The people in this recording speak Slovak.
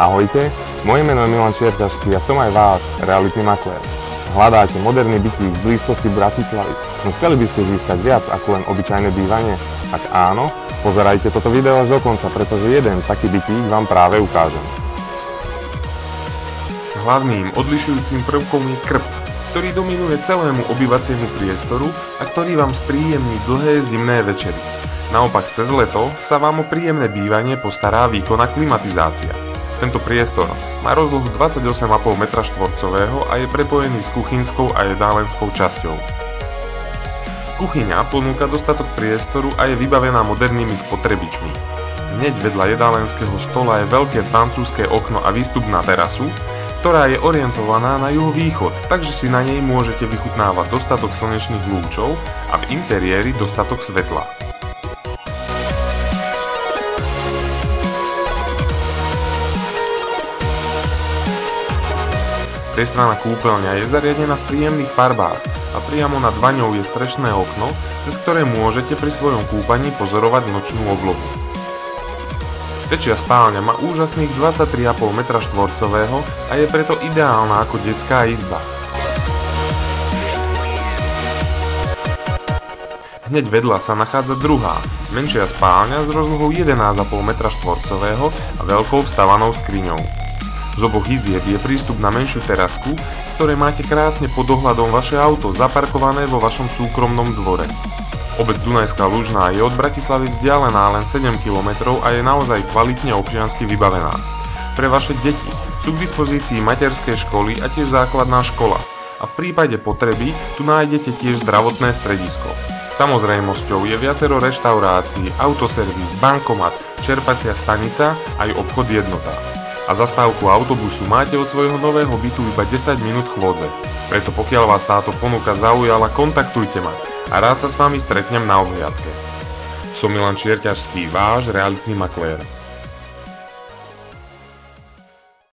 Ahojte, moje meno je Milan Čierťašský a som aj váš realitný maklér. Hľadáte moderný bytík v blízkosti Bratislavy, no chceli by ste získať viac ako len obyčajné bývanie? Ak áno, pozerajte toto video až do konca, pretože jeden taký bytík vám práve ukážem. Hlavným odlišujúcim prvkom je krb, ktorý dominuje celému obyvaciemu priestoru a ktorý vám spríjemní dlhé zimné večery. Naopak cez leto sa vám o príjemné bývanie postará výkonná klimatizácia. Tento priestor má rozlohu 28,5 m2 a je prepojený s kuchynskou a jedálenskou časťou. Kuchyňa ponúka dostatok priestoru a je vybavená modernými spotrebičmi. Hneď vedľa jedálenského stola je veľké francúzske okno a výstup na terasu, ktorá je orientovaná na juhovýchod, takže si na nej môžete vychutnávať dostatok slnečných lúčov a v interiéri dostatok svetla. Priestraná kúpeľňa je zariadená v príjemných farbách a priamo nad vaňou je strešné okno, cez ktoré môžete pri svojom kúpaní pozorovať nočnú oblohu. Väčšia spálňa má úžasných 23,5 m2 a je preto ideálna ako detská izba. Hneď vedľa sa nachádza druhá, menšia spálňa s rozlohou 11,5 m2 a veľkou vstavanou skriňou. Z oboch izieb je prístup na menšiu terasku, z ktorej máte krásne pod dohľadom vaše auto zaparkované vo vašom súkromnom dvore. Obec Dunajská Lužná je od Bratislavy vzdialená len 7 km a je naozaj kvalitne občiansky vybavená. Pre vaše deti sú k dispozícii materské školy a tiež základná škola. A v prípade potreby tu nájdete tiež zdravotné stredisko. Samozrejmosťou je viacero reštaurácií, autoservis, bankomat, čerpacia stanica aj obchod Jednota. A zastávku autobusu máte od svojho nového bytu iba 10 minút chôdze. Preto pokiaľ vás táto ponuka zaujala, kontaktujte ma a rád sa s vami stretnem na obhliadke. Som Milan Čierťašský, váš realitný maklér.